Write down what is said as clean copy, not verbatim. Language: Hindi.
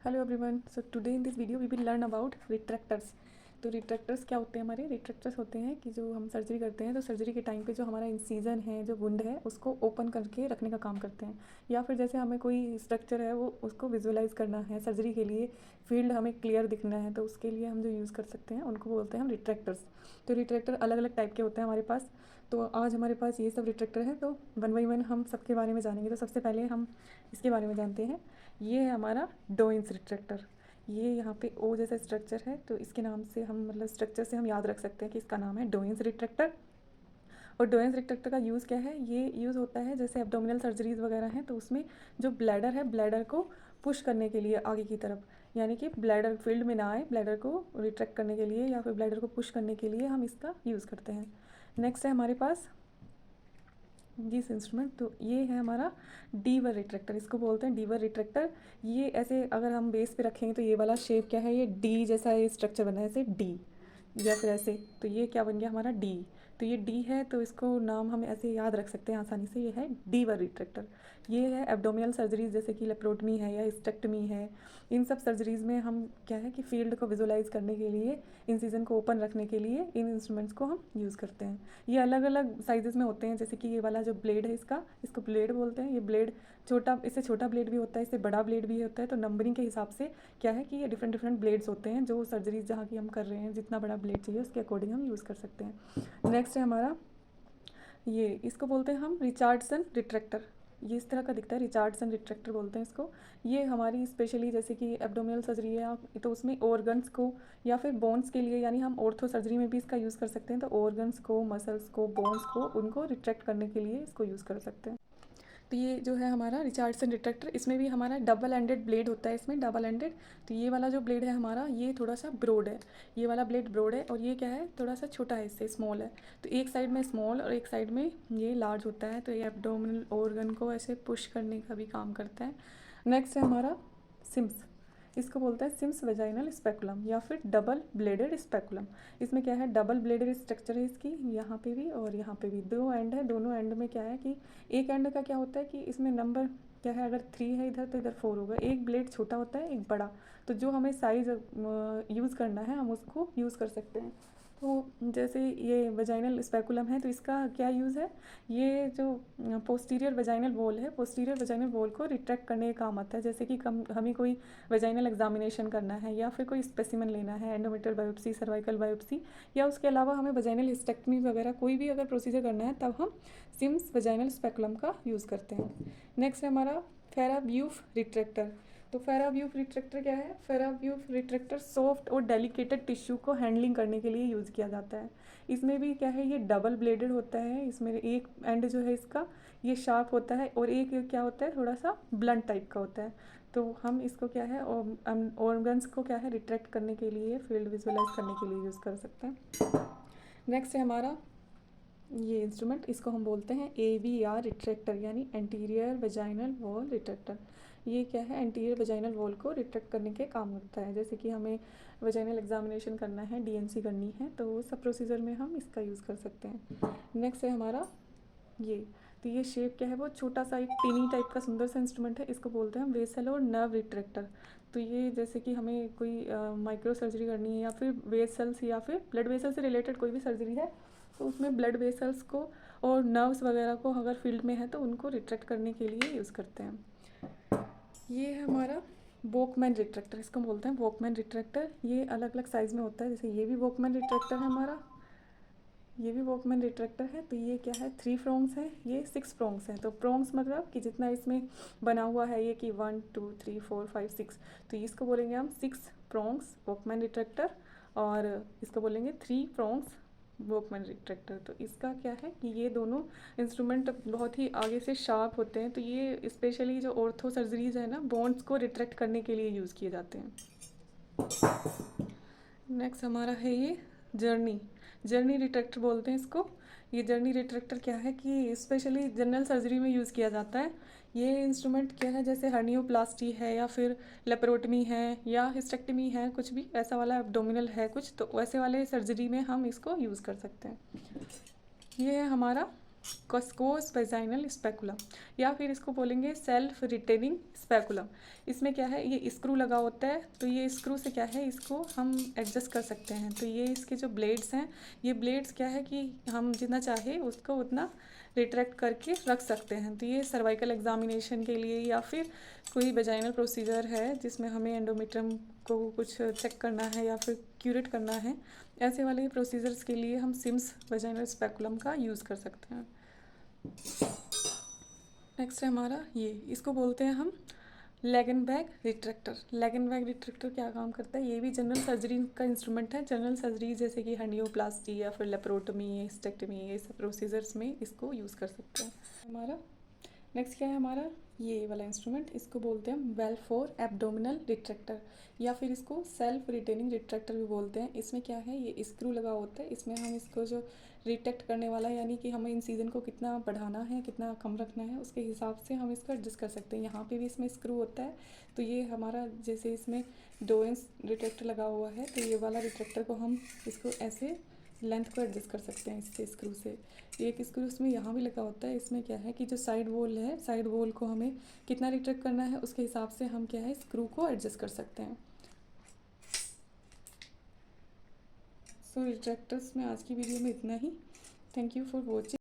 Hello everyone, so today in this video we will learn about retractors. तो रिट्रैक्टर्स क्या होते हैं? हमारे रिट्रैक्टर्स होते हैं कि जो हम सर्जरी करते हैं तो सर्जरी के टाइम पे जो हमारा इंसीजन है, जो वुंड है, उसको ओपन करके रखने का काम करते हैं। या फिर जैसे हमें कोई स्ट्रक्चर है वो उसको विजुअलाइज करना है सर्जरी के लिए, फील्ड हमें क्लियर दिखना है, तो उसके लिए हम जो यूज़ कर सकते हैं उनको बोलते हैं हम रिट्रैक्टर्स। तो रिट्रैक्टर अलग अलग टाइप के होते हैं हमारे पास। तो आज हमारे पास ये सब रिट्रैक्टर है, तो वन बाई वन हम सबके बारे में जानेंगे। तो सबसे पहले हम इसके बारे में जानते हैं। ये है हमारा डोइंस रिट्रैक्टर। ये यहाँ पे ओ जैसा स्ट्रक्चर है, तो इसके नाम से हम मतलब स्ट्रक्चर से हम याद रख सकते हैं कि इसका नाम है डोइंस रिट्रैक्टर। और डोइंस रिट्रैक्टर का यूज़ क्या है? ये यूज़ होता है जैसे एब्डोमिनल सर्जरीज़ वगैरह हैं, तो उसमें जो ब्लैडर है, ब्लैडर को पुश करने के लिए आगे की तरफ, यानी कि ब्लैडर फील्ड में ना आए, ब्लैडर को रिट्रैक्ट करने के लिए या फिर ब्लैडर को पुश करने के लिए हम इसका यूज़ करते हैं। नेक्स्ट है हमारे पास दिस इंस्ट्रूमेंट। तो ये है हमारा डीवर रिट्रैक्टर, इसको बोलते हैं डीवर रिट्रैक्टर। ये ऐसे अगर हम बेस पे रखेंगे तो ये वाला शेप क्या है? ये डी जैसा ये स्ट्रक्चर बना है, ऐसे डी या फिर ऐसे। तो ये क्या बन गया हमारा? डी। तो ये डी है, तो इसको नाम हम ऐसे याद रख सकते हैं आसानी से, ये है डीवर रिट्रैक्टर। ये है एब्डोमिनल सर्जरीज जैसे कि लेप्रोटमी है या स्टेक्टमी है। इन सब सर्जरीज़ में हम क्या है कि फील्ड को विजुलाइज करने के लिए, इंसिजन को ओपन रखने के लिए इन इंस्ट्रूमेंट्स को हम यूज़ करते हैं। ये अलग अलग साइजेस में होते हैं, जैसे कि ये वाला जो ब्लेड है इसको ब्लेड बोलते हैं। ये ब्लेड छोटा, इससे छोटा ब्लेड भी होता है, इससे बड़ा ब्लेड भी होता है। तो नंबरिंग के हिसाब से क्या है कि ये डिफरेंट डिफरेंट ब्लेड्स होते हैं, जो सर्जरीज जहाँ की हम कर रहे हैं, जितना बड़ा ब्लेड चाहिए उसके अकॉर्डिंग हम यूज़ कर सकते हैं। नेक्स्ट है हमारा ये, इसको बोलते हैं हम रिचार्डसन रिट्रैक्टर। ये इस तरह का दिखता है, रिचार्डसन रिट्रैक्टर बोलते हैं इसको। ये हमारी स्पेशली जैसे कि एब्डोमिनल सर्जरी है तो उसमें ऑर्गन्स को या फिर बोन्स के लिए, यानी हम ऑर्थो सर्जरी में भी इसका यूज़ कर सकते हैं। तो ऑर्गन्स को, मसल्स को, बोन्स को, उनको रिट्रैक्ट करने के लिए इसको यूज़ कर सकते हैं। तो ये जो है हमारा रिचार्डसन रिट्रैक्टर, इसमें भी हमारा डबल एंडेड ब्लेड होता है, इसमें डबल एंडेड। तो ये वाला जो ब्लेड है हमारा, ये थोड़ा सा ब्रॉड है। ये वाला ब्लेड ब्रॉड है और ये क्या है, थोड़ा सा छोटा है, इससे स्मॉल है। तो एक साइड में स्मॉल और एक साइड में ये लार्ज होता है। तो ये एब्डोमिनल ऑर्गन को ऐसे पुश करने का भी काम करता है। नेक्स्ट है हमारा सिम्स। इसको बोलते हैं सिम्स वेजाइनल स्पेकुलम या फिर डबल ब्लेडेड स्पेकुलम। इसमें क्या है, डबल ब्लेडेड स्ट्रक्चर है इसकी, यहाँ पे भी और यहाँ पे भी दो एंड है। दोनों एंड में क्या है कि एक एंड का क्या होता है कि इसमें नंबर क्या है, अगर 3 है इधर तो इधर 4 होगा। एक ब्लेड छोटा होता है, एक बड़ा। तो जो हमें साइज़ यूज़ करना है हम उसको यूज़ कर सकते हैं। तो जैसे ये वजाइनल स्पेकुलम है, तो इसका क्या यूज़ है? ये जो पोस्टीरियर वजाइनल वॉल है, पोस्टीरियर वजाइनल वॉल को रिट्रैक्ट करने का काम आता है। जैसे कि हमें कोई वजाइनल एग्जामिनेशन करना है या फिर कोई स्पेसिमन लेना है, एंडोमेट्रियल बायोप्सी, सर्वाइकल बायोप्सी, या उसके अलावा हमें वजाइनल हिस्टेक्टमी वगैरह कोई भी अगर प्रोसीजर करना है, तब हम सिम्स वजाइनल स्पेकुलम का यूज़ करते हैं। नेक्स्ट है हमारा फेराब्यूफ रिट्रैक्टर। तो फेराब्यूफ रिट्रैक्टर क्या है? फेराब्यूफ रिट्रैक्टर सॉफ्ट और डेलिकेटेड टिश्यू को हैंडलिंग करने के लिए यूज़ किया जाता है। इसमें भी क्या है, ये डबल ब्लेडेड होता है। इसमें एक एंड जो है इसका ये शार्प होता है और एक क्या होता है, थोड़ा सा ब्लंट टाइप का होता है। तो हम इसको क्या है, ऑर्गन्स को क्या है, रिट्रैक्ट करने के लिए, फील्ड विजुअलाइज करने के लिए यूज़ कर सकते हैं। नेक्स्ट है हमारा ये इंस्ट्रूमेंट, इसको हम बोलते हैं AVR रिट्रैक्टर, यानी एंटीरियर वेजाइनल वॉल रिट्रैक्टर। ये क्या है, एंटीरियर वेजाइनल वॉल को रिट्रैक्ट करने के काम करता है। जैसे कि हमें वेजाइनल एग्जामिनेशन करना है, DNC करनी है, तो वो सब प्रोसीजर में हम इसका यूज़ कर सकते हैं। नेक्स्ट है हमारा ये, तो ये शेप क्या है, वो छोटा सा एक टीनी टाइप का सुंदर सा इंस्ट्रूमेंट है, इसको बोलते हैं हम वेसल और नर्व रिट्रैक्टर। तो ये जैसे कि हमें कोई माइक्रो सर्जरी करनी है या फिर वेसल्स या फिर ब्लड वेसल से रिलेटेड कोई भी सर्जरी है, तो उसमें ब्लड वेसल्स को और नर्व्स वगैरह को अगर फील्ड में है तो उनको रिट्रैक्ट करने के लिए यूज़ करते हैं। ये है हमारा वॉकमैन रिट्रैक्टर, इसको बोलते हैं वॉकमैन रिट्रैक्टर। ये अलग अलग साइज़ में होता है, जैसे ये भी वॉकमैन रिट्रैक्टर है हमारा, ये भी वॉकमैन रिट्रैक्टर है। तो ये क्या है, 3 प्रोंग्स है, ये 6 प्रोंग्स हैं। तो प्रोंग्स मतलब कि जितना इसमें बना हुआ है ये कि 1 2 3 4 5 6, तो इसको बोलेंगे हम 6 प्रोंग्स वॉकमैन रिट्रैक्टर। और इसको बोलेंगे 3 प्रोंग्स वॉकमैन रिट्रैक्टर। तो इसका क्या है कि ये दोनों इंस्ट्रूमेंट बहुत ही आगे से शार्प होते हैं। तो ये स्पेशली जो ऑर्थो सर्जरीज है ना, बोन्स को रिट्रैक्ट करने के लिए यूज़ किए जाते हैं। नेक्स्ट हमारा है ये जर्नी, जर्नी रिट्रैक्टर बोलते हैं इसको। ये जर्नी रिट्रैक्टर क्या है कि स्पेशली जनरल सर्जरी में यूज़ किया जाता है। ये इंस्ट्रूमेंट क्या है, जैसे हर्नियोप्लास्टी है या फिर लेप्रोटमी है या हिस्टेक्टमी है, कुछ भी ऐसा वाला एब्डोमिनल है कुछ, तो वैसे वाले सर्जरी में हम इसको यूज़ कर सकते हैं। ये है हमारा कस्कोस वेजाइनल स्पेकुलम, या फिर इसको बोलेंगे सेल्फ रिटेनिंग स्पेकुलम। इसमें क्या है, ये स्क्रू लगा होता है, तो ये स्क्रू से क्या है, इसको हम एडजस्ट कर सकते हैं। तो ये इसके जो ब्लेड्स हैं, ये ब्लेड्स क्या है कि हम जितना चाहे उसको उतना रिट्रैक्ट करके रख सकते हैं। तो ये सर्वाइकल एग्जामिनेशन के लिए, या फिर कोई वेजाइनल प्रोसीजर है जिसमें हमें एंडोमेट्रियम को कुछ चेक करना है या फिर क्यूरेट करना है, ऐसे वाले प्रोसीजर्स के लिए हम सिम्स वेजाइनल स्पेकुलम का यूज़ कर सकते हैं। नेक्स्ट है हमारा ये, इसको बोलते हैं हम leg and bag retractor. Leg and bag retractor क्या काम करता है, ये भी जनरल सर्जरी का इंस्ट्रूमेंट है। जनरल सर्जरी जैसे कि हर्नियोप्लास्टी या फिर लेप्रोटमी, हिस्टेक्टमी, ये सब प्रोसीजर्स में इसको यूज़ कर सकते हैं। हमारा नेक्स्ट क्या है हमारा, ये वाला इंस्ट्रूमेंट, इसको बोलते हैं बेल्फोर एब्डोमिनल रिट्रैक्टर, या फिर इसको सेल्फ रिटेनिंग रिट्रैक्टर भी बोलते हैं। इसमें क्या है, ये स्क्रू लगा होता है, इसमें हम इसको जो रिट्रैक्ट करने वाला है, यानी कि हमें इंसीजन को कितना बढ़ाना है, कितना कम रखना है, उसके हिसाब से हम इसको एडजस्ट कर सकते हैं। यहाँ पे भी इसमें स्क्रू होता है, तो ये हमारा जैसे इसमें 2 इंच रिट्रैक्टर लगा हुआ है, तो ये वाला रिट्रैक्टर को हम इसको ऐसे लेंथ को एडजस्ट कर सकते हैं इससे स्क्रू से। एक स्क्रू इसमें यहाँ भी लगा होता है, इसमें क्या है कि जो साइड वॉल है, साइड वॉल को हमें कितना रिट्रैक्ट करना है उसके हिसाब से हम क्या है स्क्रू को एडजस्ट कर सकते हैं। सो रिट्रैक्टर्स में आज की वीडियो में इतना ही। Thank you for watching.